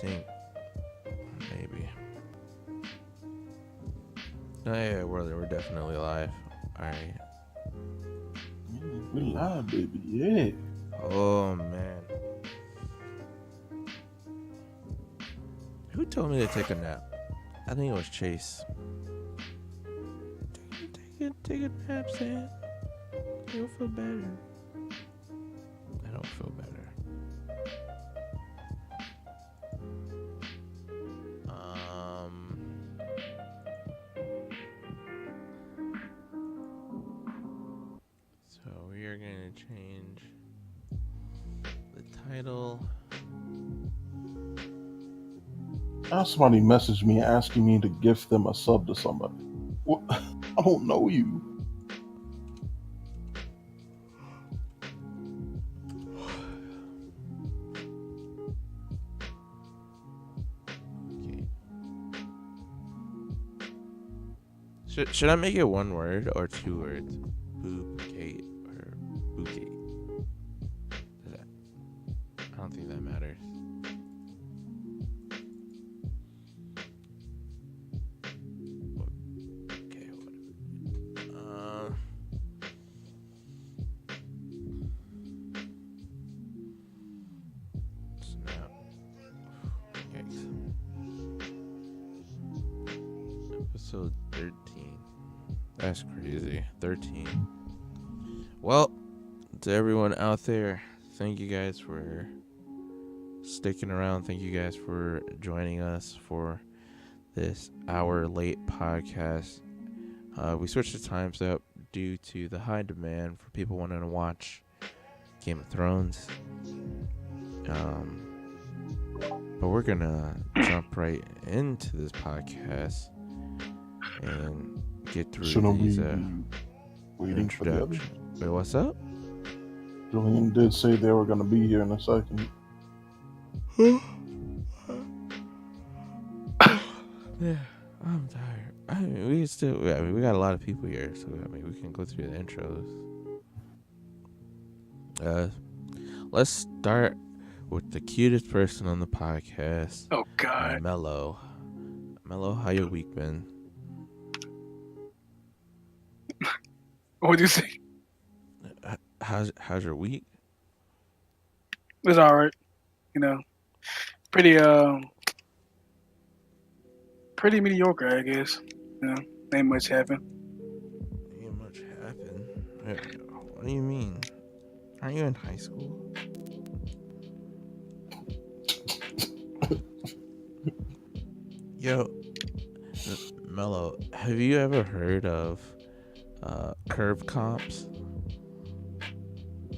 think maybe. Oh, yeah, we're definitely live. All right. We live, baby. Yeah. Oh man. Who told me to take a nap? I think it was Chase. Take a nap, Sam. You'll feel better. I don't feel better. So we are going to change the title. Now somebody messaged me asking me to gift them a sub to somebody. What? I don't know you. Okay. Should I make it one word or two words? Boob Gate or Boob Gate? I don't think that matters. Okay, whatever. Snap. Yikes. Episode 13. That's crazy. 13. Well, to everyone out there, thank you guys for sticking around. Thank you guys for joining us for this hour late podcast. We switched the times up due to the high demand for people wanting to watch Game of Thrones. But we're gonna jump right into this podcast and get through these waiting for the others. Wait, what's up? Julian did say they were going to be here in a second. Yeah, I'm tired. I mean, we got a lot of people here, so I mean, we can go through the intros. Let's start with the cutest person on the podcast. Oh God, Mello. Mello, how your week been? what'd you say? How's your week? It's all right, you know, pretty mediocre, I guess. You know, ain't much happened. Ain't much happened. What do you mean? Aren't you in high school? Yo, Mello, have you ever heard of curve comps?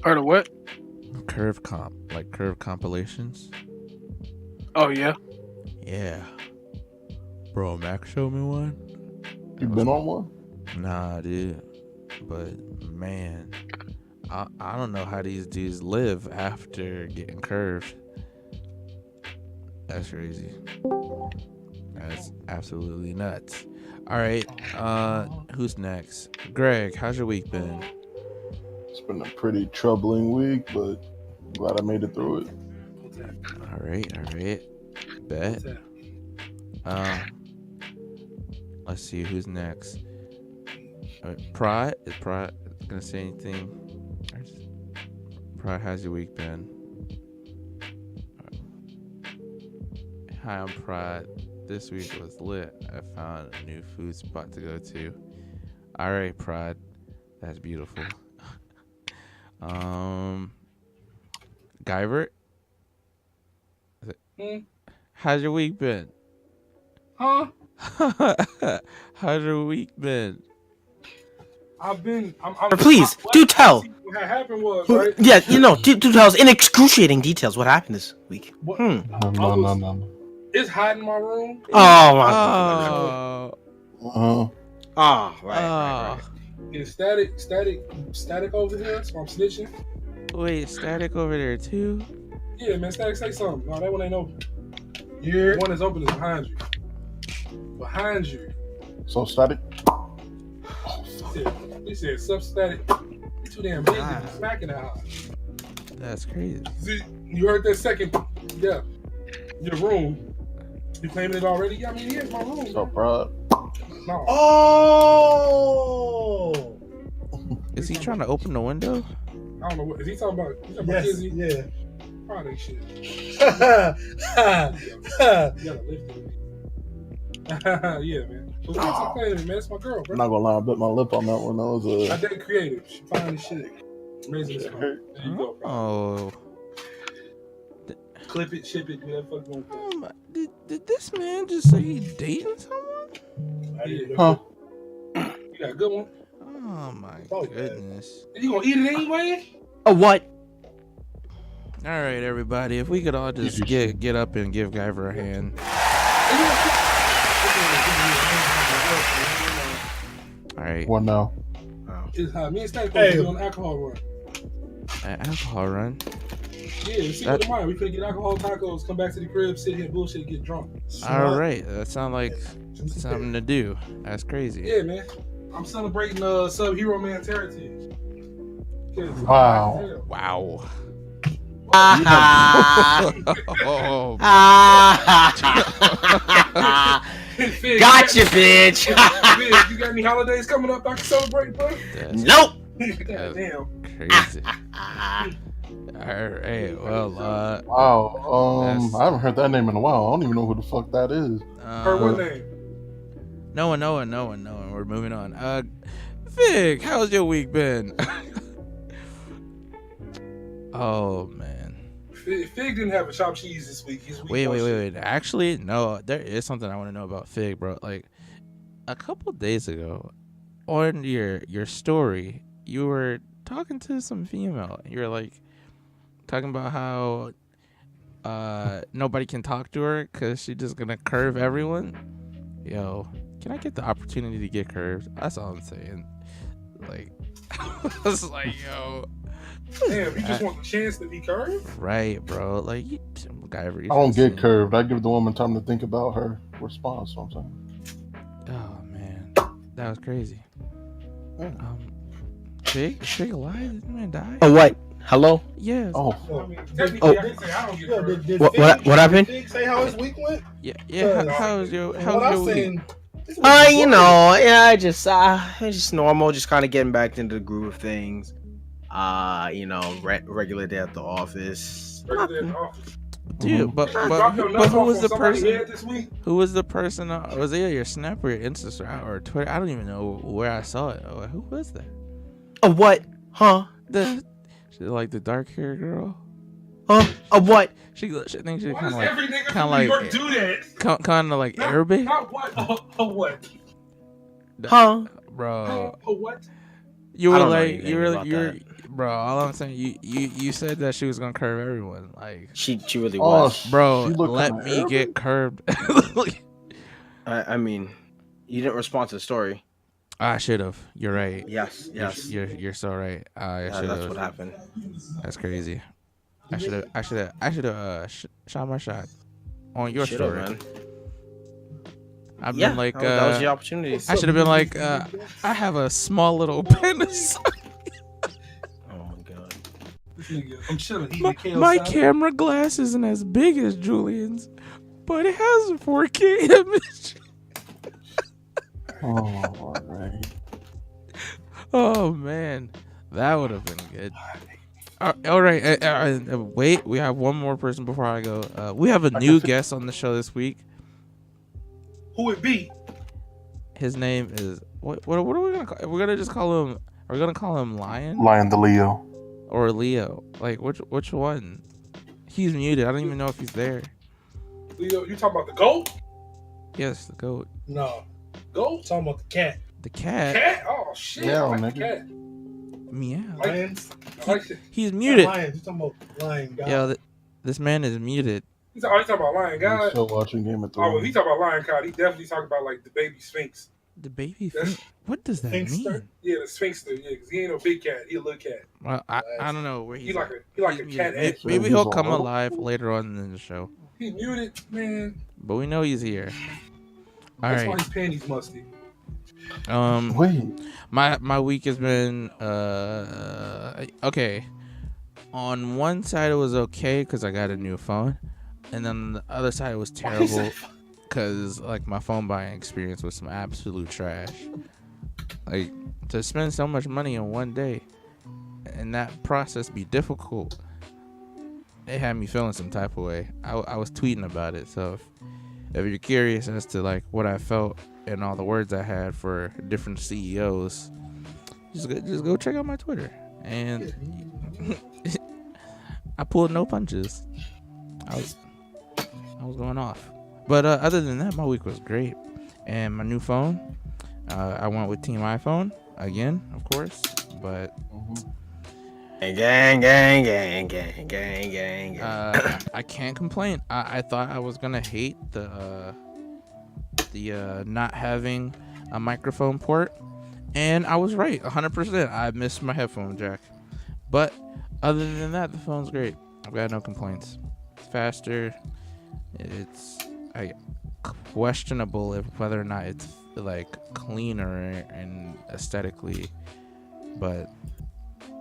Heard of what? Curve comp, like curve compilations? Oh yeah. Yeah. Bro, Mac showed me one. You been on one? Nah, dude. But man, I don't know how these dudes live after getting curved. That's crazy. That's absolutely nuts. All right, who's next? Greg, how's your week been? It's been a pretty troubling week, but glad I made it through it. All right. Bet. Let's see who's next. Pride, is Pride gonna say anything? Pride, how's your week been? Hi, I'm Pride. This week was lit. I found a new food spot to go to. All right, Pride. That's beautiful. Guyvert? How's your week been? Huh? How's your week been? I'm Please, do tell. What happened was, right? Yeah, do tell us in excruciating details what happened this week. No. It's hot in my room. Oh my Oh. god. Right. It's static over here, so I'm snitching. Wait, static over there too? Yeah, man, static, say something. No, that one ain't open. Yeah. The one that's open is behind you. Behind you. So static? He said substatic. It's too damn big. It's smacking that high. That's crazy. See, you heard that second? Yeah. Your room. You claiming it already? Yeah, I mean, here's my room. What's up, bro? No. Oh! Is he trying to open the window? I don't know what is he talking about. He's talking Yes, about Kizzy? yeah. Probably shit. You gotta lift it. Yeah, man. So stop playing with me, man. That's my girl, bro. I'm not gonna lie, I bit my lip on that one. That was I did creative. She fine as shit. Amazing as fuck. There you go, bro. Oh. Clip it, ship it, do that fuck you want to. Oh my, did this man just say he dating someone? Yeah. Huh? You got a good one? Oh my Oh, goodness. You gonna eat it anyway? A what? All right, everybody. If we could all just get up and give Guyver a hand. All right. What now? It's hot. Me and Stack supposed to be on an alcohol run. An alcohol run. Yeah, let's see what tomorrow. We could get alcohol tacos, come back to the crib, sit here, bullshit, get drunk. All right. That sounds like something to do. That's crazy. Yeah, man. I'm celebrating Sub-Hero Man Heritage. Wow. Wow. Ah. Oh. Fig, Gotcha, bitch. Fig, you got any holidays coming up I can celebrate, bro? Nope. God damn. Crazy. All right. Well, Wow. I haven't heard that name in a while. I don't even know who the fuck that is. Her what name? No one. We're moving on. Fig, how's your week been? Oh man. Fig didn't have a chopped cheese this week. His week Wait. Actually, no. There is something I want to know about Fig, bro. Like a couple days ago, on your story, you were talking to some female. You were like talking about how nobody can talk to her because she's just gonna curve everyone. Yo, can I get the opportunity to get curved? That's all I'm saying. Like, I was like, yo. Damn, you just want the chance to be curved? Right, bro. Like, I don't get curved. I give the woman time to think about her response. So I'm saying. Oh man, that was crazy. Yeah. Fig alive? Did the man die? A what? Hello? Yeah. Oh, I mean, technically, I can say I don't get curved. Did What happened? Fig say how his week went? Yeah. How's your week? You know, yeah, it's just normal, just kind of getting back into the groove of things. You know, regular day at the office. Dude, but who was the person? Who was the person? Was it your Snap or your Insta or Twitter? I don't even know where I saw it. Who was that? A what? Huh? Like the dark hair girl. Huh? A what? She thinks she's Why kind does of like every nigga from New York do that? kind of like Arabic. Not what? A what? Huh? Bro. A what? You were I don't know like anything you're about bro. All I'm saying, you said that she was gonna curve everyone. Like She really was. bro, she looked let kinda me Arabic. get curved. I mean, you didn't respond to the story. I should have. You're right. Yes. You're so right. I Yeah, should that's have. what happened. That's crazy. I should have shot my shot on your Should've, story. man. I've Yeah, been like that was your opportunity. I should have been like I have a small little penis. Oh my god. This nigga, I'm chilling. My camera glass isn't as big as Julian's, but it has a 4K image. oh, all right. Oh man, that would have been good. All right, wait. We have one more person before I go. We have a new guest on the show this week. Who it be? His name is what are we gonna call? We're gonna just call him. Are we gonna call him Lion Lion the Leo. or Leo? Like which one? He's muted. I don't even know if he's there. Leo, you talking about the goat? Yes, the goat. No. Goat? Talking about the cat. The cat. Cat? Oh shit! Yeah, I like nigga. the cat. Meow. Lions? I like it. He's muted. Lions. You talking about lion guy. Yo, this man is muted. He talking about Lion I'm God. still watching Game of Oh, well, Thrones. he talking about Lion God. He definitely talking about like the baby Sphinx. The baby. That's- What does that Sphinxster? mean? Yeah, the Sphinxster. Yeah, because he ain't no big cat. He a little cat. Well, I don't know where He he's like at. a He's cat. muted. Ed. Maybe He's he'll all come over. alive later on in the show, He muted, man. but we know he's here. All That's why right. his panties musty. Wait. My week has been okay. On one side it was okay because I got a new phone. and then the other side was terrible because like my phone buying experience was some absolute trash. Like to spend so much money in one day and that process be difficult, it had me feeling some type of way. I was tweeting about it, so if you're curious as to like what I felt and all the words I had for different CEOs, just go check out my Twitter. And I pulled no punches. I was going off. But other than that, my week was great. And my new phone, I went with Team iPhone again, of course. But gang. I can't complain. I thought I was gonna hate the not having a microphone port, and I was right 100%. I missed my headphone jack, but other than that, the phone's great. I've got no complaints. It's faster. It's questionable if whether or not it's like cleaner and aesthetically, but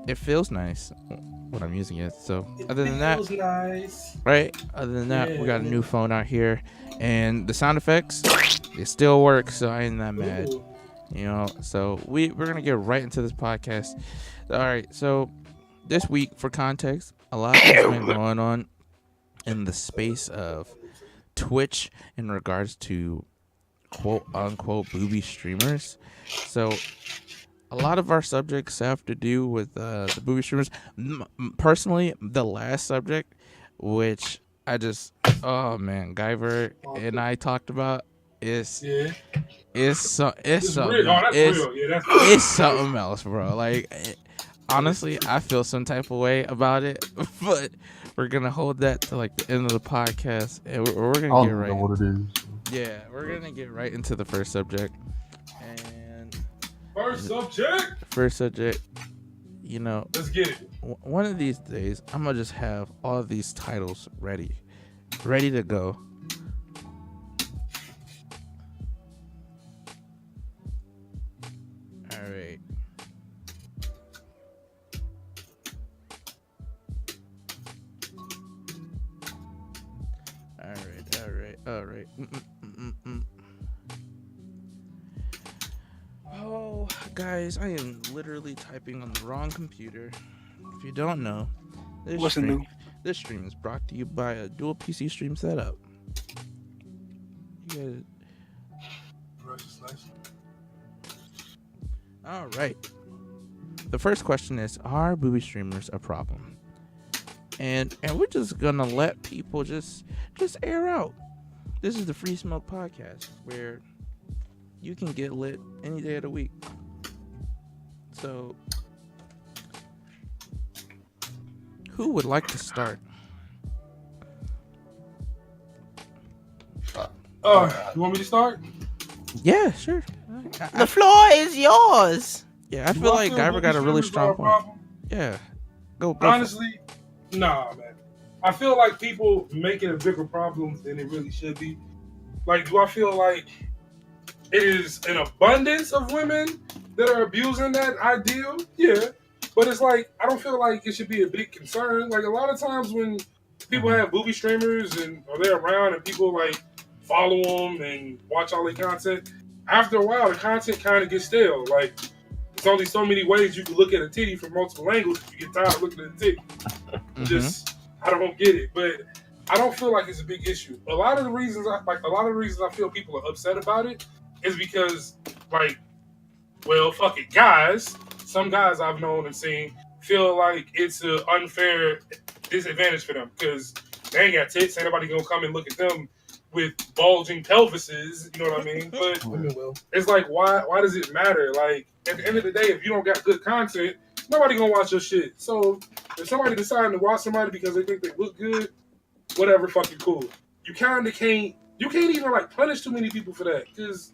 it feels nice when I'm using it. So other than that, nice. right? Other than that, we got a new phone out here, and the sound effects, they still work. So I ain't that mad, you know. So we're gonna get right into this podcast. All right. So this week, for context, a lot has been going on in the space of Twitch in regards to quote unquote booby streamers. So a lot of our subjects have to do with the booby streamers. Personally, the last subject, which I just, oh man, Guyver and I talked about, it's something else, bro. Like, honestly, I feel some type of way about it, but we're gonna hold that to like the end of the podcast, and we're gonna get right. I don't know what it is. Yeah, we're gonna get right into the first subject. First subject, you know. Let's get it. One of these days, I'm gonna just have all of these titles ready to go. All right. All right. Oh, guys, I am literally typing on the wrong computer. If you don't know, this stream is brought to you by a dual PC stream setup. You guys... All right. The first question is, are booby streamers a problem? And we're just gonna let people just air out. This is the Free Smoke Podcast, where you can get lit any day of the week. So, who would like to start? You want me to start? Yeah, sure. The floor is yours. Yeah, I feel like Guyver got a really strong point. Yeah. Go. Honestly, nah, man. I feel like people make it a bigger problem than it really should be. Like, do I feel like it is an abundance of women that are abusing that ideal? Yeah. But it's like, I don't feel like it should be a big concern. Like, a lot of times when people have booby streamers or they're around and people, like, follow them and watch all their content, after a while, the content kind of gets stale. Like, there's only so many ways you can look at a titty from multiple angles if you get tired of looking at a titty. I don't get it. But I don't feel like it's a big issue. A lot of the reasons I feel people are upset about it is because, like, well, fuck it, guys. Some guys I've known and seen feel like it's an unfair disadvantage for them because they ain't got tits. Ain't nobody gonna come and look at them with bulging pelvises. You know what I mean? But it's like, why does it matter? Like, at the end of the day, if you don't got good content, nobody gonna watch your shit. So if somebody deciding to watch somebody because they think they look good, whatever, fucking cool. You kind of can't even like punish too many people for that because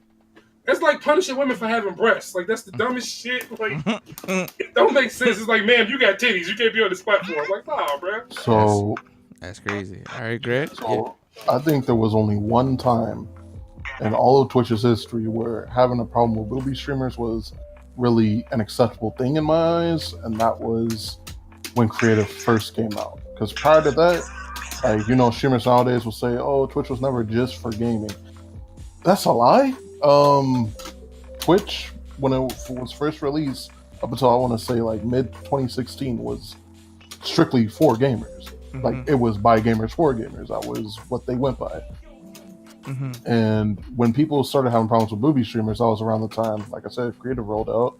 that's like punishing women for having breasts. Like, that's the dumbest shit. Like, it don't make sense. It's like, man, you got titties, you can't be on this platform. Like, nah, bro. So that's crazy. All right, Greg. So I think there was only one time in all of Twitch's history where having a problem with booby streamers was really an acceptable thing in my eyes, and that was when Creative first came out. Because prior to that, Like, streamers nowadays will say, "Oh, Twitch was never just for gaming." That's a lie. Twitch, when it was first released, up until I want to say like mid 2016, was strictly for gamers. Mm-hmm. Like, it was by gamers for gamers. That was what they went by. Mm-hmm. And when people started having problems with booby streamers, that was around the time, like I said, Creative rolled out.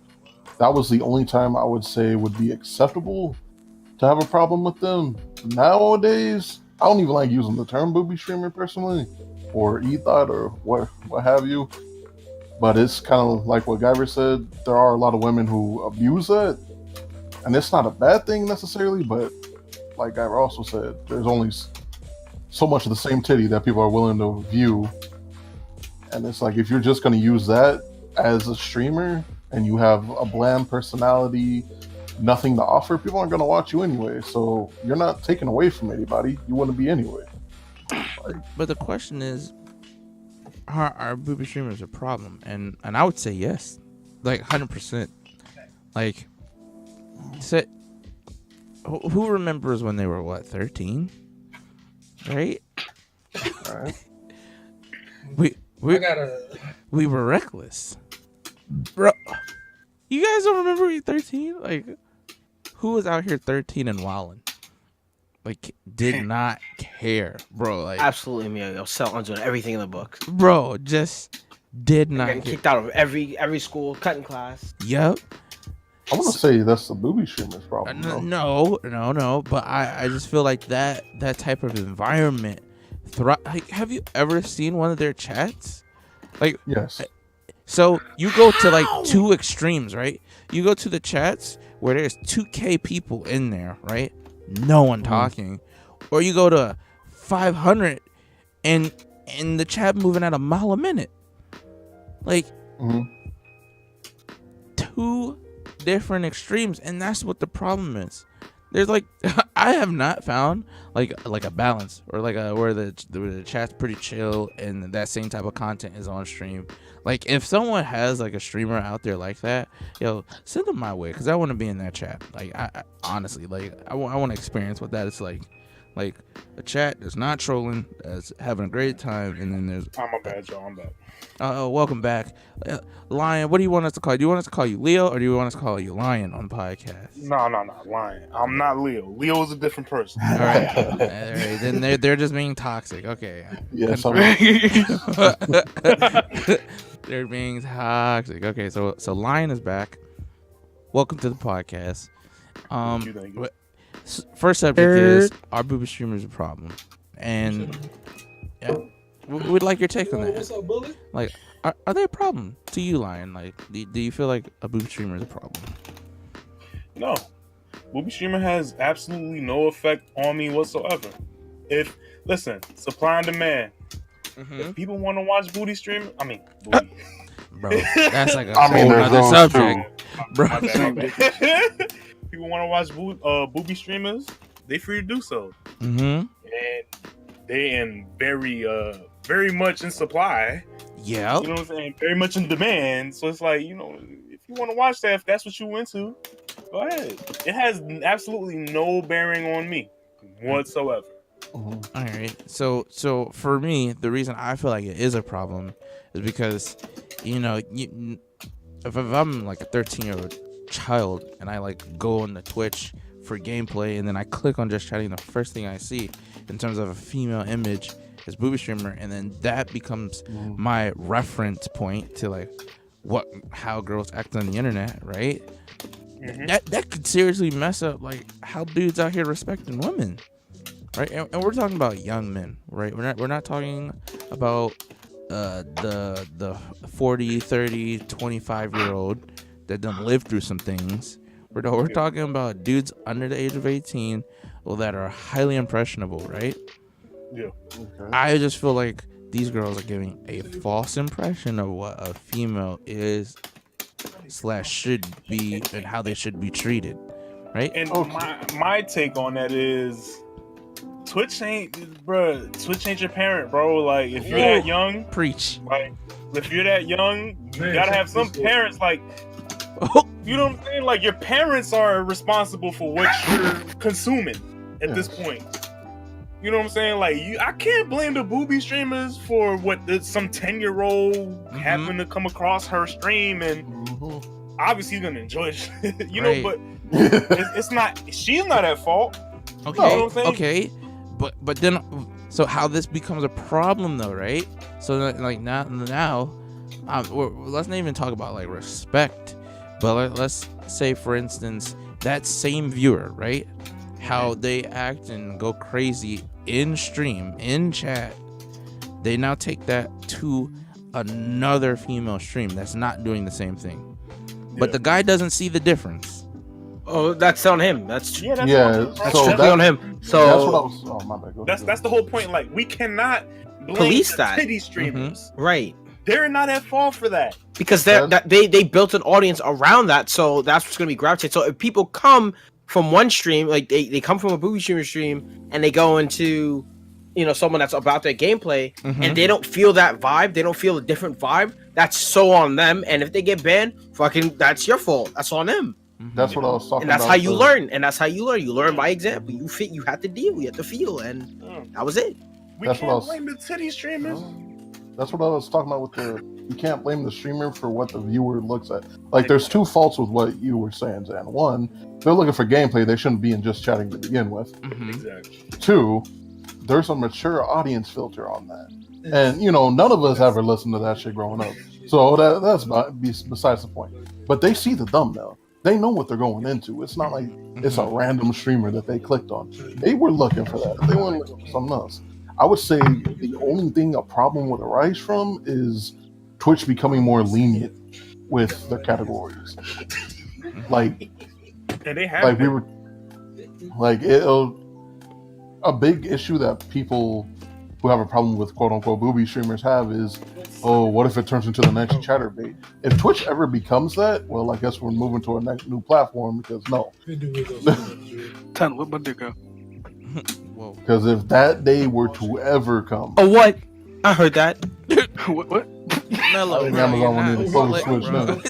That was the only time I would say would be acceptable to have a problem with them. Nowadays, I don't even like using the term booby streamer personally, or e-thought, or what have you. But it's kind of like what Guyver said. There are a lot of women who abuse that, and it's not a bad thing necessarily. But like Guyver also said, there's only so much of the same titty that people are willing to view, and it's like, if you're just going to use that as a streamer and you have a bland personality, nothing to offer, people aren't going to watch you anyway. So you're not taken away from anybody. You wouldn't be anyway. But the question is, are booby streamers a problem? And I would say yes, like 100%. Like, who remembers when they were 13, right? All right. We were reckless, bro. You guys don't remember me 13? Like, who was out here 13 and wilding? Like, did not care, bro. Like, Absolutely, me. Yo, sell on doing everything in the book. bro, just did not Getting care. kicked out of every school, cutting class. Yep. I want to say that's the booby streamer's problem. though. No. But I just feel like that type of environment. Like, have you ever seen one of their chats? Like, Yes. so you go to like two extremes, right? You go to the chats where there's 2K people in there, right? No one talking. Or you go to 500 and the chat moving at a mile a minute. Like, two different extremes, and that's what the problem is. There's like, I have not found like a balance, or like where the chat's pretty chill and that same type of content is on stream. Like, if someone has like a streamer out there like that, yo, send them my way, because I want to be in that chat. Like, I honestly, like, I want to experience what that is like. Like, a chat that's not trolling, that's having a great time, and then there's... Oh, my bad, y'all. I'm back. Welcome back. Lion, what do you want us to call you? Do you want us to call you Leo, or do you want us to call you Lion on the podcast? No, Lion. I'm not Leo. Leo is a different person. All right. All right. Then they're just being toxic. Okay. Yes. They're being toxic. Okay, so Lion is back. Welcome to the podcast. Thank you. First subject is, are booby streamers a problem? And yeah, we'd like your take on that. What's up, bully? Like, are they a problem to you, Lion? Like, do you feel like a booby streamer is a problem? No. Booby streamer has absolutely no effect on me whatsoever. Listen, supply and demand. If people want to watch booty streaming, Bro, that's like a I mean, whole there's other those subject, bro. My bad. People want to watch booby streamers, they free to do so. And they in very much in supply. Yeah. You know what I'm saying? Very much in demand. So it's like, if you want to watch that, if that's what you into, go ahead. It has absolutely no bearing on me whatsoever. All right. So for me, the reason I feel like it is a problem is because, if I'm like a 13-year-old child and I like go on the Twitch for gameplay and then I click on just chatting, the first thing I see in terms of a female image is booby streamer, and then that becomes my reference point to like how girls act on the internet, right? That could seriously mess up like how dudes out here respecting women. Right, and we're talking about young men, right? We're not talking about the 40, 30, 25-year-old that done lived through some things. We're talking about dudes under the age of 18 that are highly impressionable, right? Yeah. Okay. I just feel like these girls are giving a false impression of what a female is / should be and how they should be treated, right? And my take on that is, Twitch ain't your parent, bro. Like, if you're that young, Preach. like, if you're that young, you gotta have some parents, like, you know what I'm saying? Like, your parents are responsible for what you're consuming at this point. You know what I'm saying? Like, I can't blame the booby streamers for what some 10-year-old happened to come across her stream, and obviously he's gonna enjoy it. You know, but it's not. She's not at fault. Okay, you know what I'm saying? okay, but then, so how this becomes a problem though, right? So like now, let's not even talk about like respect, but let's say for instance that same viewer, right? How they act and go crazy in stream, in chat, they now take that to another female stream that's not doing the same thing, but the guy doesn't see the difference. Oh, that's on him. That's So strictly on him. So that's what I was. Oh my bad. That's the whole point. Like, we cannot blame police the that. titty streamers. Right. They're not at fault for that. Because they built an audience around that, so that's what's gonna be gravitated. So if people come from one stream, like they come from a booby streamer stream, and they go into, someone that's about their gameplay, and they don't feel that vibe, they don't feel a different vibe, that's so on them. And if they get banned, that's your fault. That's on them. That's what I was talking about. And that's how you learn. And that's how you learn. You learn by example. You have to deal. You have to feel. And that was it. We can't blame the titty streamers. That's what I was talking about you can't blame the streamer for what the viewer looks at. Like, there's two faults with what you were saying, Zan. One, if they're looking for gameplay, they shouldn't be in just chatting to begin with. Exactly. Two, there's a mature audience filter on that. And, none of us ever listened to that shit growing up. So that's besides the point. But they see the thumbnail. They know what they're going into. It's not like it's a random streamer that they clicked on. They were looking for that. They weren't looking for something else. I would say the only thing a problem would arise from is Twitch becoming more lenient with their categories. Like, and they have like we were, like a big issue that people who have a problem with quote unquote booby streamers have is, oh, what if it turns into the next chatterbait? If Twitch ever becomes that, well, I guess we're moving to a new platform, because no. Tell what my dick go. Because if that day were to ever come, oh, what? I heard that. What? Mellow, I think Amazon will need to close Twitch now.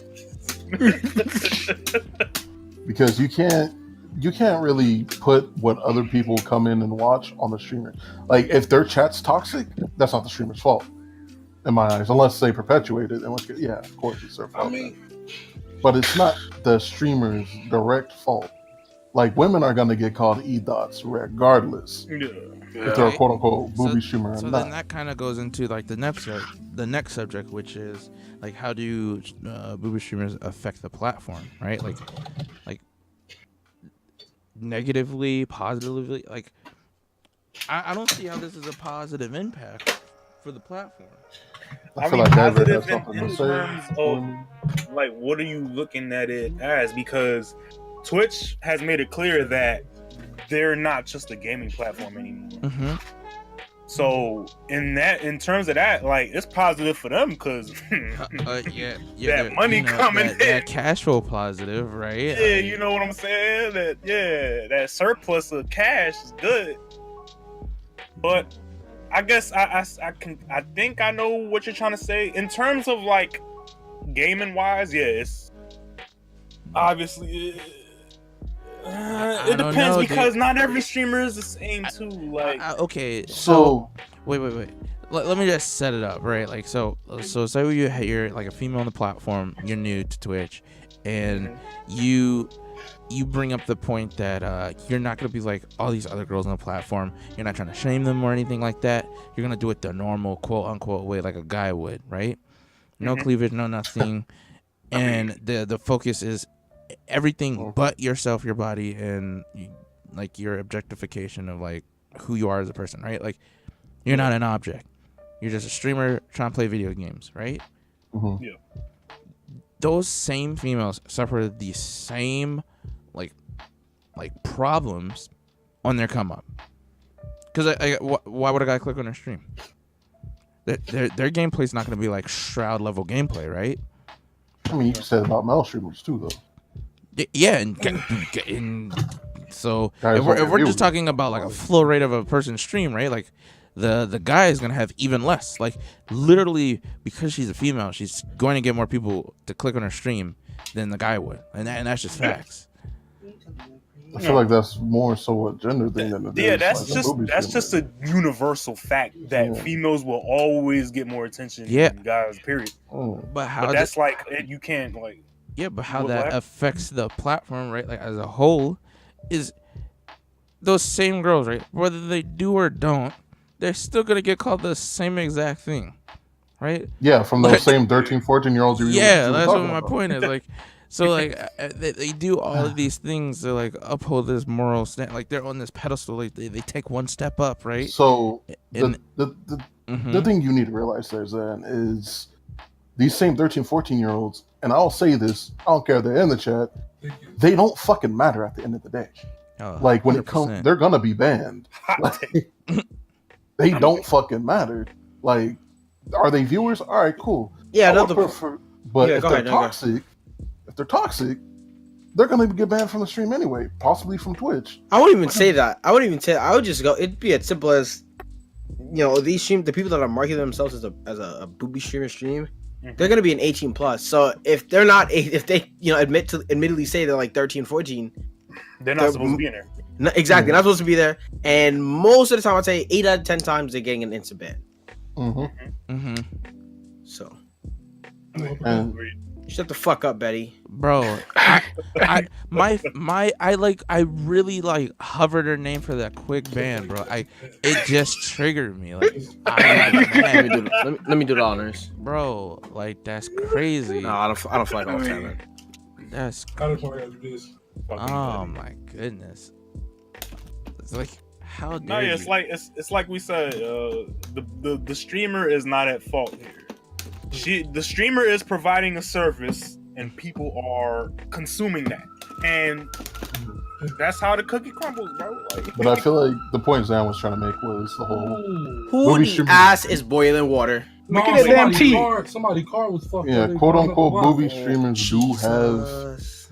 Because you can't really put what other people come in and watch on the streamer. Like, if their chat's toxic, that's not the streamer's fault, in my eyes, unless they perpetuate it. In which case, yeah, of course it's their fault. But it's not the streamer's direct fault. Like, women are gonna get called e-dots regardless. If they're a quote unquote booby streamer or not. So then that kind of goes into like the next subject, which is like, how do booby streamers affect the platform, right? Like negatively, positively. Like, I don't see how this is a positive impact for the platform. I feel like positive has something in to say. terms of, like, what are you looking at it as? Because Twitch has made it clear that they're not just a gaming platform anymore. So in terms of that, like, it's positive for them, because that money coming in, that cash flow positive, right? Yeah, you know what I'm saying? That surplus of cash is good. But I guess I think I know what you're trying to say in terms of like gaming wise. Yeah, it's obviously. It depends, because not every streamer is the same too. Like, okay, so wait. Let me just set it up, right? Like, so say you're like a female on the platform, you're new to Twitch, and you bring up the point that you're not gonna be like all these other girls on the platform. You're not trying to shame them or anything like that. You're gonna do it the normal quote unquote way, like a guy would, right? No cleavage, no nothing, and the focus is everything but yourself, your body, and like your objectification of like who you are as a person, right? Like, you're not an object. You're just a streamer trying to play video games, right? Yeah. Those same females suffer the same like problems on their come up. Because why would a guy click on their stream? Their gameplay's not going to be like Shroud level gameplay, right? I mean, you can say it about male streamers too, though. Yeah, and so if we're just talking about like a flow rate of a person's stream, right? Like, the guy is gonna have even less. Like, literally, because she's a female, she's going to get more people to click on her stream than the guy would, and that's just facts. I feel like that's more so a gender thing than it is. Yeah, like that's just a universal fact that females will always get more attention than guys. Period. But that's like you can't like. Yeah, but how that affects the platform, right? Like as a whole, is those same girls, right? Whether they do or don't, they're still gonna get called the same exact thing, right? Yeah, from those same 13, 14-year-olds. Yeah, that's what my point is. Like, so like they do all of these things to like uphold this moral stand. Like they're on this pedestal. Like they take one step up, right? So the thing you need to realize there, Zan, is these same 13, 14-year-olds, and I'll say this, I don't care if they're in the chat, they don't fucking matter at the end of the day. Like when 100%. It comes, they're gonna be banned. Like, they don't fucking matter. Like, are they viewers? All right, cool. Yeah, but if they're toxic, they're gonna get banned from the stream anyway, possibly from Twitch. I wouldn't even say that. I would just go. It'd be as simple as, these the people that are marketing themselves as a booby stream, they're gonna be an 18 plus. So if they're not, if they admittedly say they're like 13, 14, they're not supposed to be in there. No, exactly, not supposed to be there. And most of the time, I'd say 8 out of 10 times they're getting an instant ban. So, shut the fuck up, Betty. Bro, I really like hovered her name for that quick ban, bro. It just triggered me. Like, let me do the honors, bro. Like that's crazy. No, I don't feel like all that, man. That's oh my goodness. It's like how dare you? It's like we said. The streamer is not at fault here. The streamer is providing a service, and people are consuming that, and that's how the cookie crumbles, bro. Like, but I feel like the point Zan was trying to make was the whole who the ass is boiling water. No, somebody car was fucked. Yeah, quote unquote booby streamers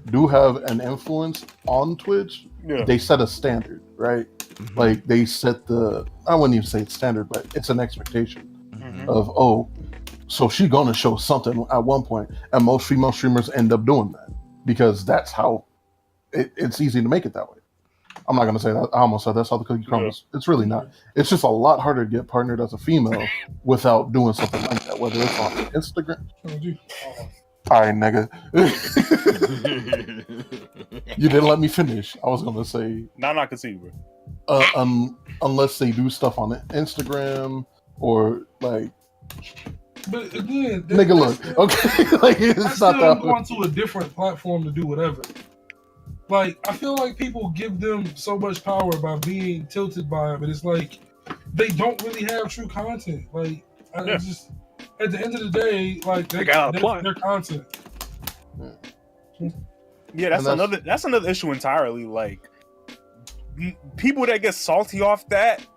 do have an influence on Twitch. Yeah. They set a standard, right? Like they set I wouldn't even say it's standard, but it's an expectation of so she gonna show something at one point, and most female streamers end up doing that because that's how it's easy to make it that way. I'm not gonna say that. I almost said that's how the cookie crumbles. Yeah. It's really not. It's just a lot harder to get partnered as a female without doing something like that, whether it's on Instagram. All right, nigga. You didn't let me finish. I was gonna say. No, I'm not gonna see you, bro. Unless they do stuff on Instagram or like. But again, nigga, look, okay, like it's not that. Going to a different platform to do whatever. Like I feel like people give them so much power by being tilted by it, but it's like they don't really have true content. Like just at the end of the day, like they got their content. Yeah, that's another issue entirely. Like people that get salty off that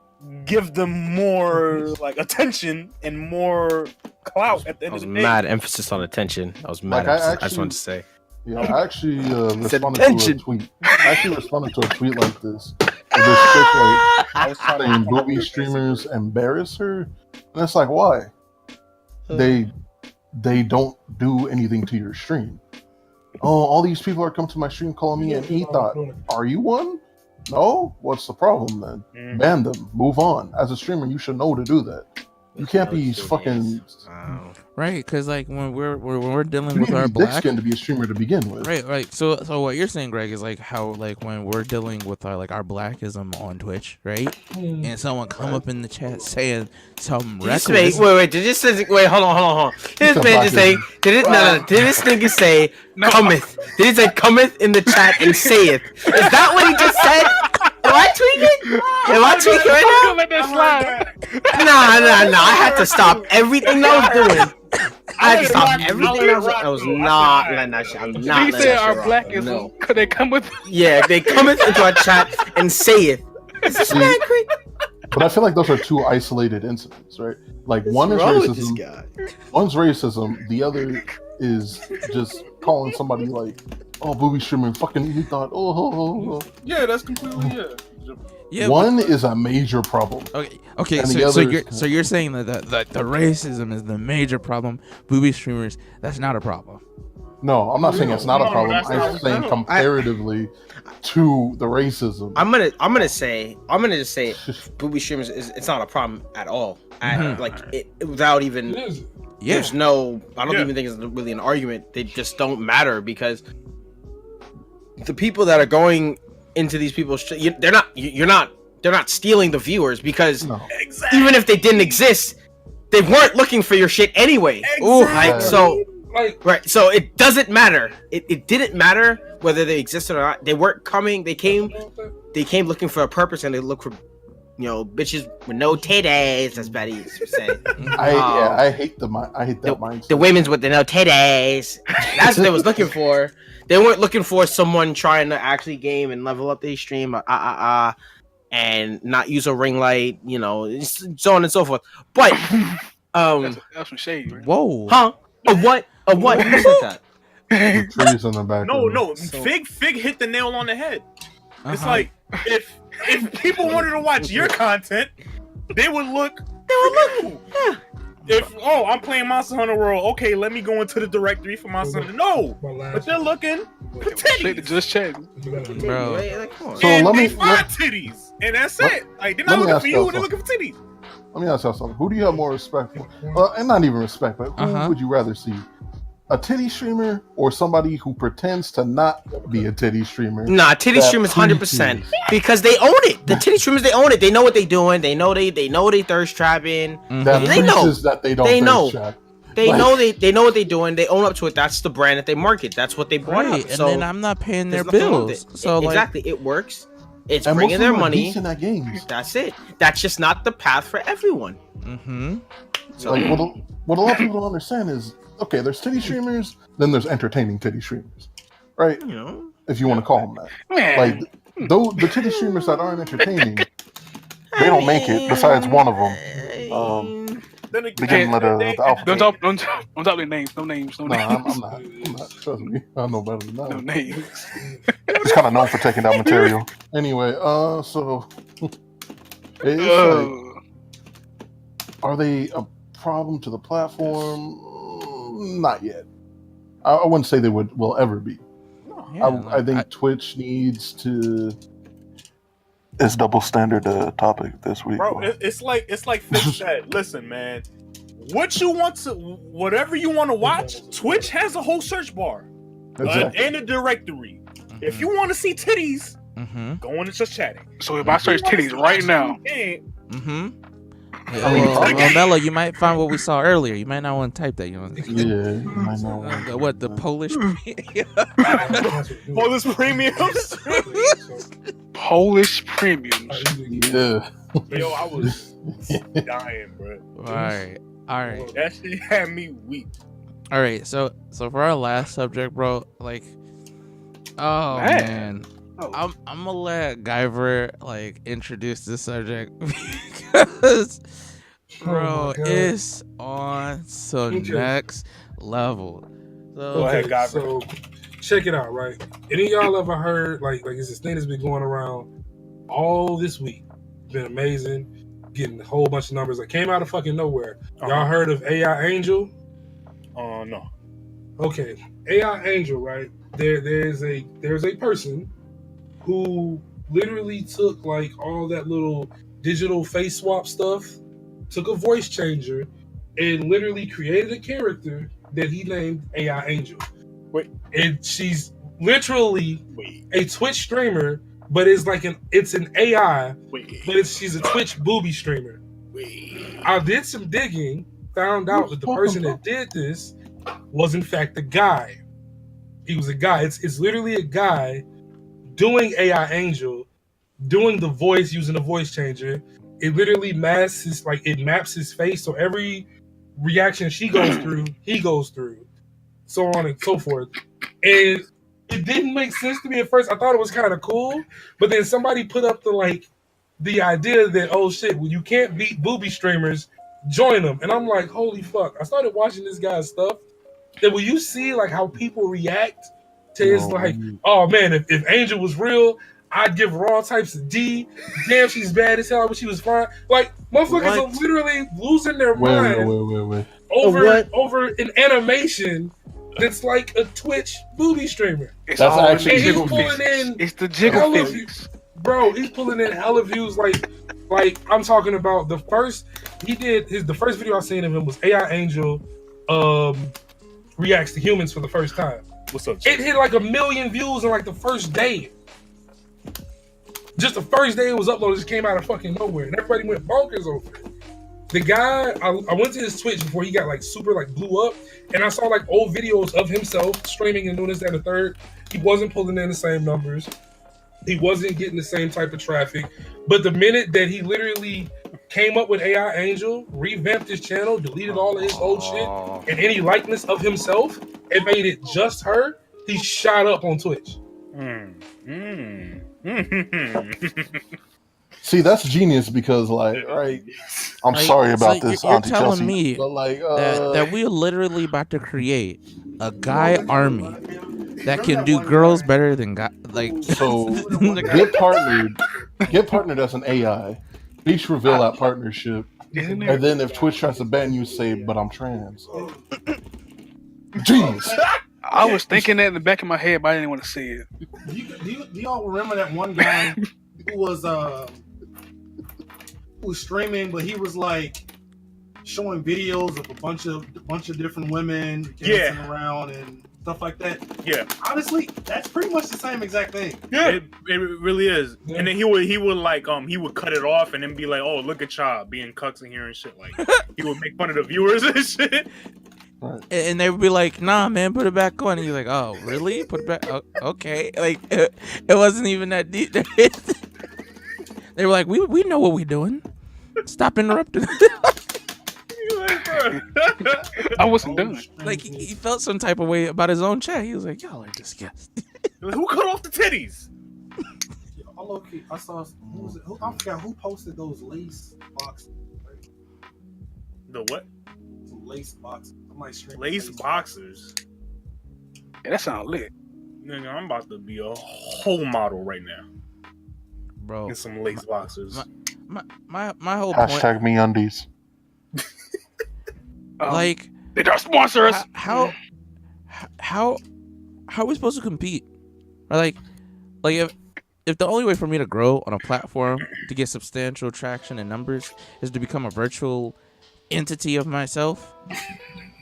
give them more like attention and more clout at the end of the day. Mad emphasis on attention. I was mad. I just wanted to say. Yeah, I actually responded to a tweet. I actually responded to a tweet like this. I was saying booby streamers embarrass her, and it's like why? They don't do anything to your stream. Oh, all these people are coming to my stream calling me an e-thought. Are you one? No? What's the problem then? Ban them. Move on. As a streamer, you should know to do that. You can't be fucking right, because like when we're dealing with our black skin to be a streamer to begin with. Right. So what you're saying, Greg, is like how like when we're dealing with our blackism on Twitch, right? And someone come up in the chat saying something reckless. Wait. Did this wait? Hold on. Did this man just say? Did this nigga say cometh? Did he say cometh in the chat and sayeth? Is that what he just said? Am I tweaking right now? Nah. I had to stop everything I was doing. I had to stop everything I was not letting that shit. I'm not. Did he say our blackism? Could they come with? Yeah, they come into our chat and say it. Is this man crazy? But I feel like those are two isolated incidents, right? Like one is racism. One's racism. The other is just calling somebody like, "Oh, booby streaming, fucking you thought." Oh. Yeah, that's completely Yeah, one is a major problem. Okay. So you're saying that the racism is the major problem. Booby streamers, that's not a problem. No, I'm not saying it's not a No, problem. that's I'm not- saying comparatively to the racism. I'm gonna just say booby streamers it's not a problem at all. Without even It is. Yeah. there's no I don't Yeah. even think it's really an argument. They just don't matter because the people that are going into these people's they're not stealing the viewers because No. Exactly. even if they didn't exist, they weren't looking for your shit anyway. Ooh, like so. Like, Right, so it doesn't matter. It didn't matter whether they existed or not. They weren't coming. They came looking for a purpose, and they look for, bitches with no titties. As Betty used to say. I hate that mindset. The women's with the no titties. That's what they was looking for. They weren't looking for someone trying to actually game and level up their stream, and not use a ring light, so on and so forth. But, That's some shade, right? Whoa. huh? Of what? Who said that? The trees in the back. No. So- Fig hit the nail on the head. It's Uh-huh. like if people wanted to watch your content, they would look. Yeah. If I'm playing Monster Hunter World, okay, let me go into the directory for Monster Hunter. No, but they're looking for titties. Just check. Bro. Like, come on. So And let they me- find titties, and that's it. Like they're let not me looking ask for y'all you, they're looking for titties. Let me ask y'all something. Who do you have more respect for? And not even respect, but who would you rather see? A titty streamer or somebody who pretends to not be a titty streamer? Nah, titty that streamers 100% pre-titties? because they own it. The titty streamers they own it. They know what they doing. They know they thirst trapping. That They know. preaches that they don't They thirst know. trap. They Like- know they know what they doing. They own up to it. That's the brand that they market. That's what they brought Right, up. and So then I'm not paying their there's nothing wrong with bills. it. So like, exactly, it works. It's And most bringing of their them are money. decent at games. That's it. That's just not the path for everyone. So Like what a lot of people don't understand is, okay, there's titty streamers, then there's entertaining titty streamers, right? If you want to call them that. Man, Like though the titty streamers that aren't entertaining, they don't make it. Besides one of them, Then they get let out of the alpha. don't talk their names. No names. No No, names. I'm not. Trust me, I know better than No that. names. He's kind of known for taking down material. Anyway, so it's like, Uh, are they a problem to the platform? Not yet. I wouldn't say they will ever be. yeah, I think Twitch needs to. It's double standard topic this week. bro, it's like Fig said. Listen, man, whatever you want to watch, Twitch has a whole search bar Exactly. and a directory. If you want to see titties, go on and just chatting. so if I search titties right now, I mean, well, Mello, you might find what we saw earlier. You might not want to type that. You know, Yeah, I know. what the Polish? Polish premiums. Polish premiums. Yeah. Yo, I was dying, bro. all right. That shit had me weak. All right, so for our last subject, bro, like, oh man, I'm gonna let Guyver like introduce this subject because, bro, it's on some next level. So, Go ahead, Guyver. So check it out, right? Any of y'all ever heard like it's this thing that's been going around all this week? Been amazing, getting a whole bunch of numbers that came out of fucking nowhere. Y'all heard of AI Angel? No. Okay, AI Angel, right? There's a person who literally took like all that little digital face swap stuff, took a voice changer, and literally created a character that he named AI Angel. Wait. And she's literally Wait. a Twitch streamer, but it's an AI, Wait. but she's a Twitch booby streamer. Wait. I did some digging, found out that the person that did this was in fact a guy. He was a guy. It's literally a guy doing AI Angel, doing the voice using a voice changer. It literally maps his face, so every reaction she goes through, he goes through, so on and so forth. And it didn't make sense to me at first. I thought it was kind of cool, but then somebody put up the idea that, oh shit, well, you can't beat booby streamers, join them. And I'm like, holy fuck. I started watching this guy's stuff. Then will you see like how people react to his like, oh man, if Angel was real, I'd give her all types of D. Damn, she's bad as hell, but she was fine. Like, motherfuckers are literally losing their mind Wait. over an animation that's like a Twitch booby streamer. It's That's all actually And he's jiggle pulling physics. in It's the jiggle hella physics. Bro, he's pulling in hella views. Like I'm talking about the first video I seen of him was AI Angel reacts to humans for the first time. What's up, It Chief? hit like 1 million views in like the first day. Just the first day it was uploaded, just came out of fucking nowhere, and everybody went bonkers over it. The guy, I went to his Twitch before he got like super like blew up, and I saw like old videos of himself streaming and doing this, that, and the third. He wasn't pulling in the same numbers. He wasn't getting the same type of traffic. But the minute that he literally came up with AI Angel, revamped his channel, deleted all of his old shit, and any likeness of himself, and made it just her, he shot up on Twitch. See, that's genius because, like, right? I'm Like, sorry about so this, you're Auntie telling Chelsea, me but like, that we're literally about to create a guy army that can do girls better than guy. Like, so get partnered as an AI. Each reveal that partnership, Isn't and then if Twitch tries to ban you, say, "But I'm trans." Genius. I was thinking that in the back of my head, but I didn't want to say it. Do y'all remember that one guy who was streaming, but he was like showing videos of a bunch of different women dancing around and stuff like that? Yeah. Honestly, that's pretty much the same exact thing. Yeah, it really is. Yeah. And then he would like he would cut it off and then be like, "Oh, look at y'all being cucks in here and shit." Like he would make fun of the viewers and shit. Right. And they would be like, "Nah, man, put it back on." And you're like, "Oh, really? Put it back? Oh, okay." Like it wasn't even that deep. They were like, "We know what we're doing. Stop interrupting." I wasn't done. Like he felt some type of way about his own chat. He was like, "Y'all are disgusting." Who cut off the titties? I saw I forgot who posted those lace boxes. The what? Some lace boxes. Lace boxers. Yeah, that sounds lit. Nigga, I'm about to be a whole model right now. Bro, In some lace boxers. my whole point. Hashtag me undies. Like They don't sponsor us. how are we supposed to compete? Or like if the only way for me to grow on a platform to get substantial traction and numbers is to become a virtual entity of myself.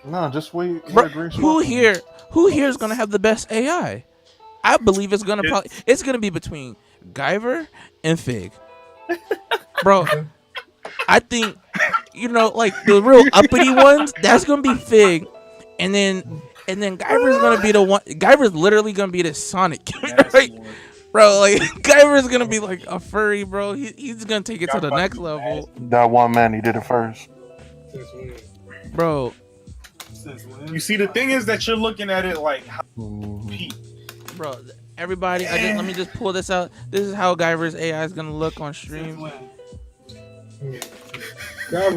No, just wait. Bro, who here is gonna have the best AI? I believe it's gonna be between Guyver and Fig. Bro, I think like the real uppity ones, that's gonna be Fig, and then Guyver's gonna be the one. Guyver's literally gonna be the Sonic, right? Bro, like Guyver's gonna be like a furry, bro. He's gonna take it to the next level. That one man, he did it first. Bro, You see, the thing is that you're looking at it like bro, everybody, let me just pull this out. This is how Guyver's AI is gonna look on stream. Oh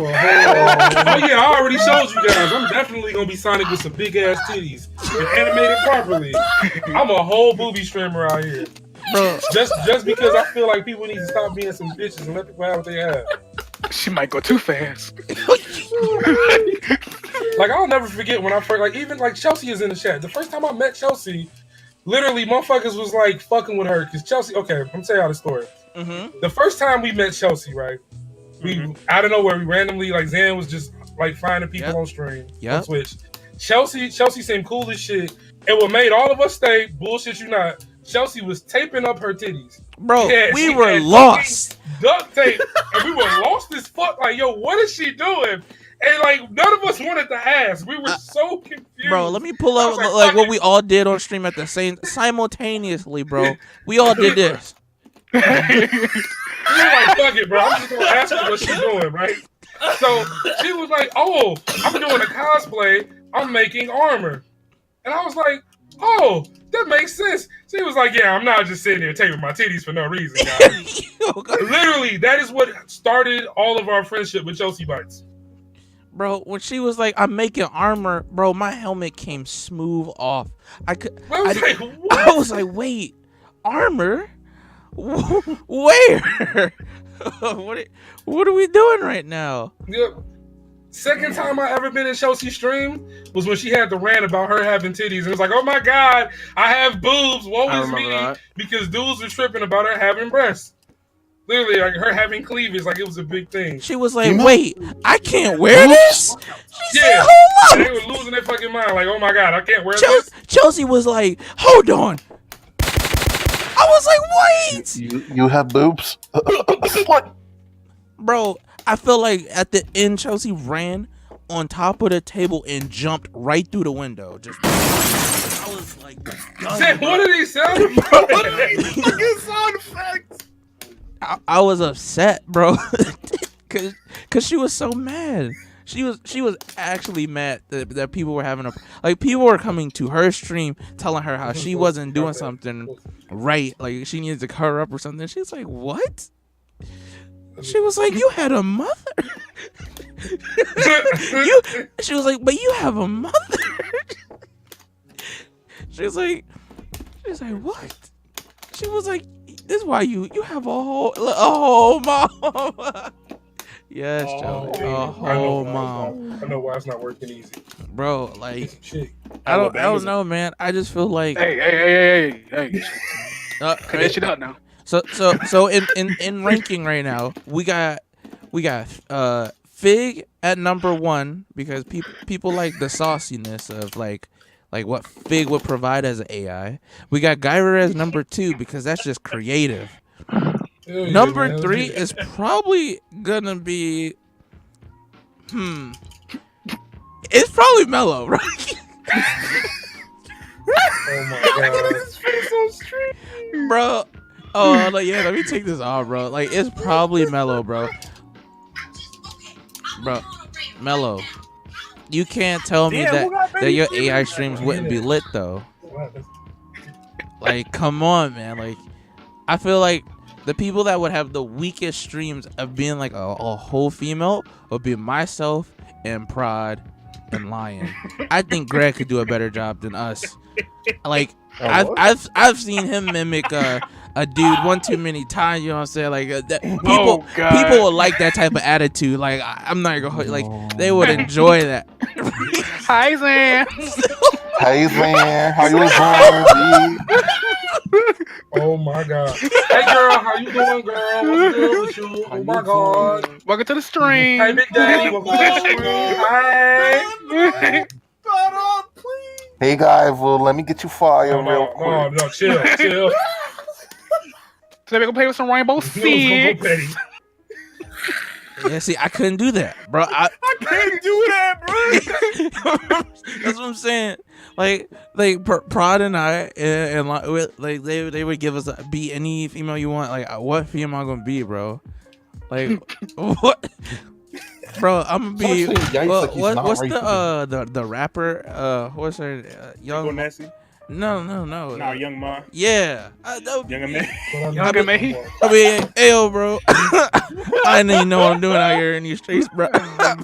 yeah, I already showed you guys. I'm definitely gonna be Sonic with some big ass titties and animated properly. I'm a whole booby streamer out here, Bro, just because I feel like people need to stop being some bitches and let people have what they have. She might go too fast. Like I'll never forget when I first, like even like Chelsea is in the chat. The first time I met Chelsea, literally motherfuckers was like fucking with her because Chelsea. Okay, I'm telling y'all the story. mm-hmm. The first time we met Chelsea, right? We out of nowhere, we randomly like Zan was just like finding people on stream on Twitch. Chelsea seemed cool as shit, and what made all of us stay, bullshit you not, Chelsea was taping up her titties. Bro, we were lost. Duct tape, and we were lost as fuck. Like, yo, what is she doing? And like none of us wanted to ask. We were so confused. Bro, let me pull up like what we all did on stream at the same simultaneously, bro. We all did this. We were like, fuck it, bro. I'm just gonna ask her what she's doing, right? So she was like, "Oh, I'm doing a cosplay. I'm making armor," and I was like, "Oh, that makes sense." She was like, "Yeah, I'm not just sitting there taping my titties for no reason, guys." Literally, that is what started all of our friendship with Chelsea Bites. Bro, when she was like, "I'm making armor," bro, my helmet came smooth off. I was like, "Wait, armor? Where? What are we doing right now?" Yep. Second time I ever been in Chelsea's stream was when she had the rant about her having titties. And it was like, oh my God, I have boobs. Woe I is me. remember that. Because dudes were tripping about her having breasts. Literally, like her having cleavage, like it was a big thing. She was like, wait, I can't wear this? She said, Yeah. hold And up. they were losing their fucking mind. Like, oh my God, I can't wear this. Chelsea was like, hold on. I was like, wait. You have boobs? What? Bro, I feel like at the end, Chelsea ran on top of the table and jumped right through the window. Just, I was like, done, What are these sound effects? I was upset, bro, cause she was so mad. She was actually mad that people were having people were coming to her stream telling her how she wasn't doing something right, like she needed to cover up or something. She's like, what? She was like, you had a mother. She was like, but you have a mother. She was like, what? She was like, this is why you have a whole mom. Yes, Joe. A whole mom. I know why it's not working easy. Bro, like, I don't know, man. I just feel like, Hey. Cut that shit out now. So in ranking right now, we got Fig at number 1 because people like the sauciness of like what Fig would provide as an AI. We got Gyra as number 2 because that's just creative. Number 3 is probably gonna be it's probably Mellow, right? Oh my God. His face on stream. Bro. Oh, like, yeah, let me take this off, bro. Like, it's probably Mellow, bro. Bro, Mellow. You can't tell me that your AI streams wouldn't be lit, though. Like, come on, man. Like, I feel like the people that would have the weakest streams of being, like, a whole female would be myself and Prod and Lion. I think Greg could do a better job than us. Like, I've seen him mimic a dude one too many times. You know what I'm saying? Like people would like that type of attitude. Like I'm not gonna like they would enjoy that. Hi, Zan. Hey, man, how you doing, B? Oh my God. Hey girl, how you doing, girl? What's good with you? Oh my God. Welcome to the stream. Hey Big Daddy, welcome to the stream. Hi. Hey, guys, well, let me get you fired real quick. No, chill. So we're gonna play with some Rainbow Six. Yeah, see, I couldn't do that, bro. I can't do that, bro. That's what I'm saying. Like Prod and I and like they would give us be any female you want. Like, what female am I gonna be, bro? Like, what? Bro, I'm gonna be. What's the rapper? What's her Young Nessie? No. Nah, Young Ma. Yeah, that would be Young May. Young May. I mean, ayo, bro. I didn't even know what I'm doing out here in these streets, bro. I'd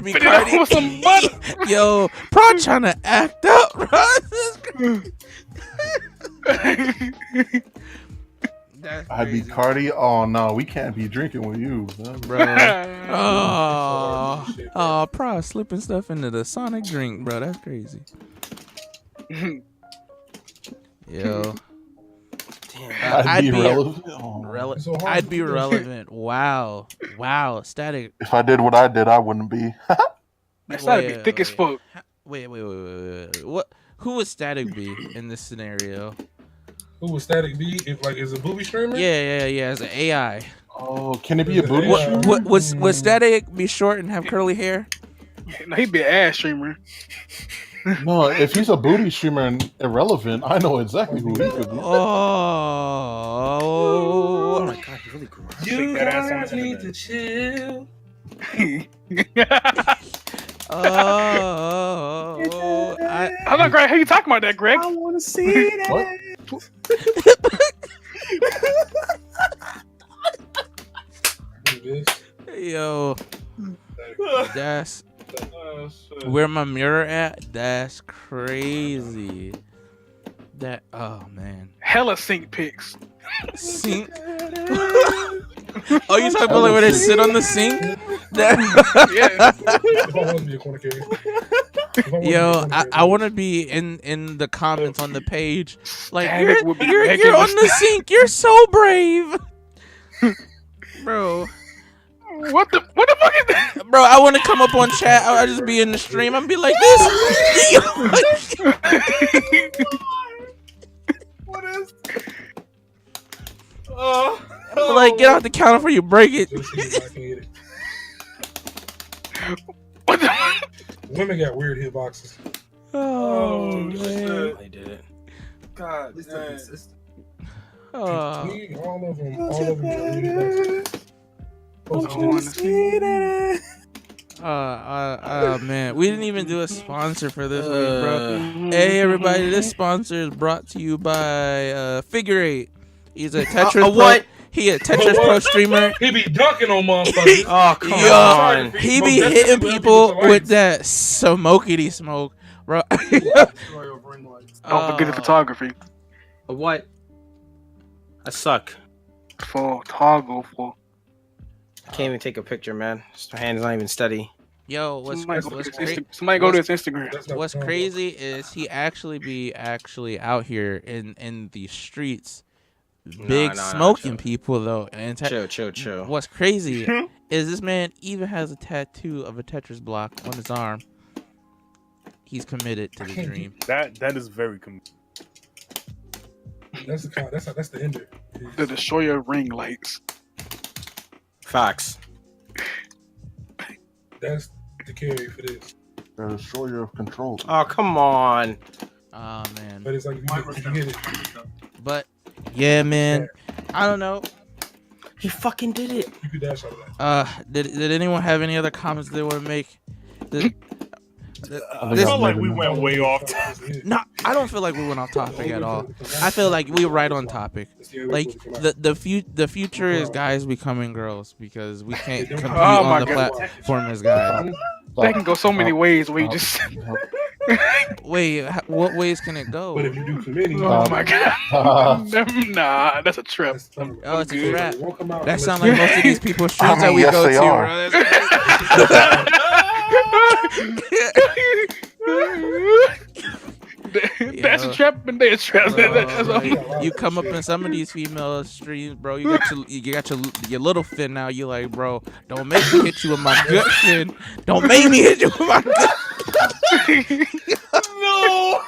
be Cardi. With some butter. Yo, Prod trying to act up, bro. I'd be Cardi. Oh no, we can't be drinking with you, bro. Oh, Prod slipping stuff into the Sonic drink, bro. That's crazy. Yo. I'd be relevant. I'd be relevant. Wow. Static. If I did what I did, I wouldn't be. That's gotta be thick as fuck. Wait. What? Who would Static be in this scenario? Who would Static be? If is a booby streamer? Yeah. As an AI. Oh, can it be a booty? Would Static be short and have curly hair? No, he'd be an ass streamer. No, if he's a booty streamer and irrelevant, I know exactly who he could be. Oh my God, he really grew up. You guys need to chill. I'm not Greg. How you talking about that, Greg? I want to see that. Yo, that's where my mirror at. That's crazy. Oh man. hella sink pics. Sink. Oh, you talking about like where they sit on the sink? Yeah. If I want to be a corner carry. Yo, I want to be in the comments on the page. Like, That you're would be on ridiculous. the sink. You're so brave. Bro, What the fuck is that? bro, I want to come up on chat. I'll just be in the stream. I'm be like this. What is? I'm like, get off the counter before you break it. Just see if I can get it. What the? Women got weird hitboxes. Oh, man. I did it. God, At least they're consistent. Oh. All of them got weird hitboxes. Man, we didn't even do a sponsor for this week, bro. Hey, everybody, this sponsor is brought to you by Figure 8. He's a Tetris Pro. What? He a Tetris Pro streamer. He be dunking on motherfuckers. Oh, come Yo, on. he be hitting people with that smokity smoke, bro. Don't forget the photography. What? I suck. Photographer. I can't even take a picture, man. My hand's not even steady. Yo, what's Somebody go crazy? to his Instagram. That's not What's photographer. crazy is he actually be out here in the streets, big Nah, smoking chill. people though. And Chill. what's crazy is this man even has a tattoo of a Tetris block on his arm. He's committed to the dream. That is very That's the ender. The destroyer ring lights. Facts. That's the carry for this. They're a destroyer of control. Oh, come on. Oh man. But it's like if you hit it. But yeah, man. I don't know. He fucking did it. You could dash out of that. Did anyone have any other comments they want to make? I feel like we went way off. No, I don't feel like we went off topic at all. I feel like we were right on topic. Like the future is guys becoming girls because we can't compete Oh my on the God. platform as guys. That can go so many ways where you just. Wait, what ways can it go? But if you do too many, Oh my god. Nah, that's a trip. Oh, it's a trap. It won't come out That unless sounds you- like most of these people's streams I mean, that we yes, go they to. are. That's a trap and they're a trap. That's all. You come up in some of these female streams, bro. You got your little fin now. You like, bro, don't make me hit you with my gut fin. Don't make me hit you with my gut. No.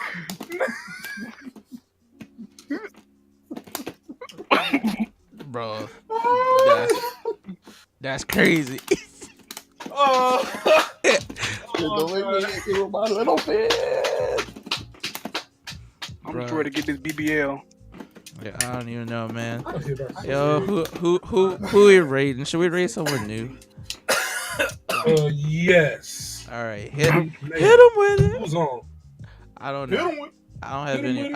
Bro, that's crazy. Oh. Don't make me hit you with my little fin. I'm just ready to get this BBL. Yeah, I don't even know, man. I'll hit by- Yo, who we rating? Should we rate someone new? Yes. All right, hit him Man, with it. Who's on? I don't Hit know. him with- I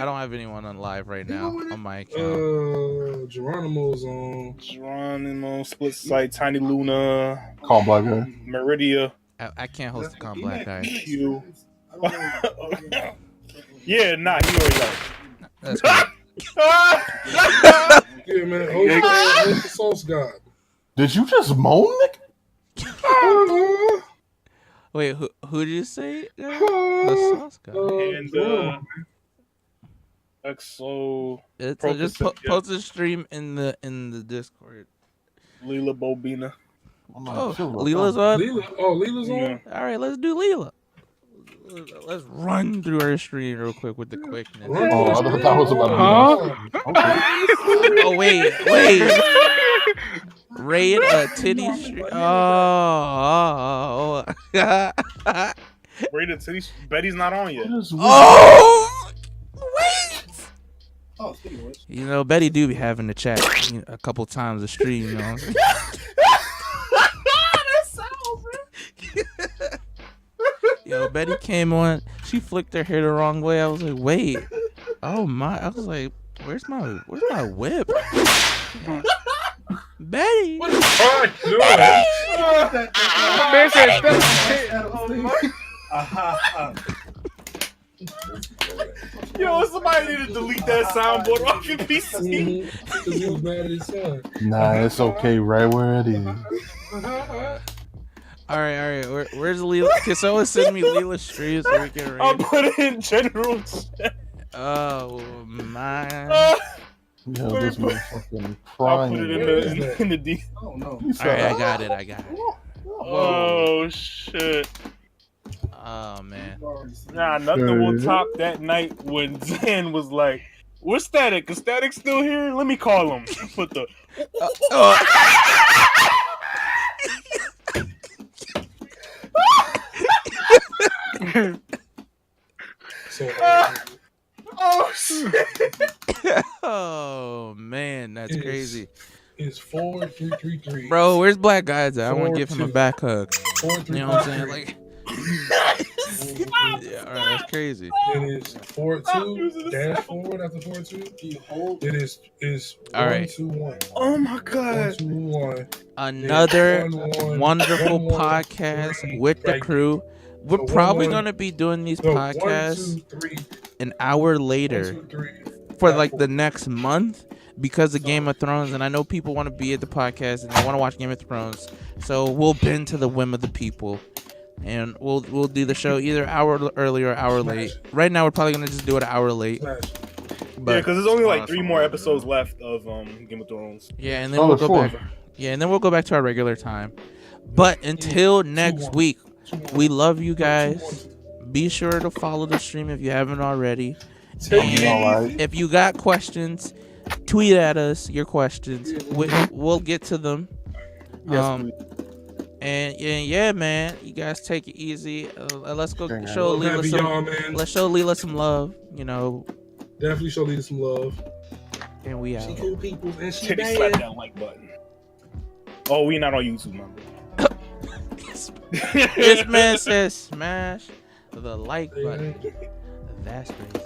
don't have anyone on live right now on my account. Geronimo's on. Geronimo, Split Sight, Tiny Luna, Call black guy. Meridia. I can't host the Con Black guy. Q. Yeah, nah, he already got That's cool. Yeah, man. Who's the sauce god? Did you just moan, Nick? Wait, who did you say? The sauce guy. And XO, Just post the stream in the Discord. Lila Bobina. Oh, Leela's on. Leela's on? Yeah. All right, let's do Leela. Let's run through our stream real quick with the quickness. Oh, I thought that was about to be okay. Oh wait. Raid a titty stream. Oh. Rated City. Betty's not on yet. Oh. Wait. Oh, speaking of which. You know, Betty do be having to chat a couple times a stream. You know. Yo, Betty came on. She flicked her hair the wrong way. I was like, wait. Oh my. I was like, where's my whip? Betty. What is Pride doing? Man said, Yo, somebody need to delete that soundboard off your PC. Because he was mad at his son. Nah, it's okay right where it is. All right. Where's Leela? Can someone send me Leela's stream so we can I'll read? put it in general chat. Oh my. Yo, this motherfucking I'll put crying. it in the D. I don't know. He All said, right, I got it. Oh shit. Oh man. Nah, nothing will top that night when Zen was like, "Where's Static? Is Static still here? Let me call him." Put the. So, Oh shit. Oh man, that's It is- crazy. it's 4333. Bro, where's Black Guys at? I want to give him a 4-2. back hug. 4333. You know what I'm saying? Like, yeah, all right, that's crazy. It is 4-2 dash forward after 4-2. It is All right. 1-2-1. Oh my god. 1-2-1. Another 1-1. wonderful 1-1, podcast 3. with the Thank crew. We're So probably 1-1. gonna be doing these No, podcasts 1, 2, 3, an hour 1, later 2, 3. for like the next month because of Game of Thrones, and I know people want to be at the podcast and they want to watch Game of Thrones, so we'll bend to the whim of the people, and we'll do the show either hour early or hour late. Right now, we're probably gonna just do it an hour late. Smash. But Yeah, because there's only like 3 more episodes left of Game of Thrones. yeah, and then Oh, we'll there's go 4. back. Yeah, and then we'll go back to our regular time. But until next week, we love you guys. Be sure to follow the stream if you haven't already. Take it And Alright. if you got questions, tweet at us your questions. We'll get to them. Yes, And yeah, man, you guys take it easy. Let's go Okay, show I'm Leela happy, some. y'all, man. Let's show Leela some love. You know, Definitely show Lita some love. and we She out. cool people and she Titty slap bad. that like button. Oh, we not on YouTube, man. This man says smash the like button. That's crazy.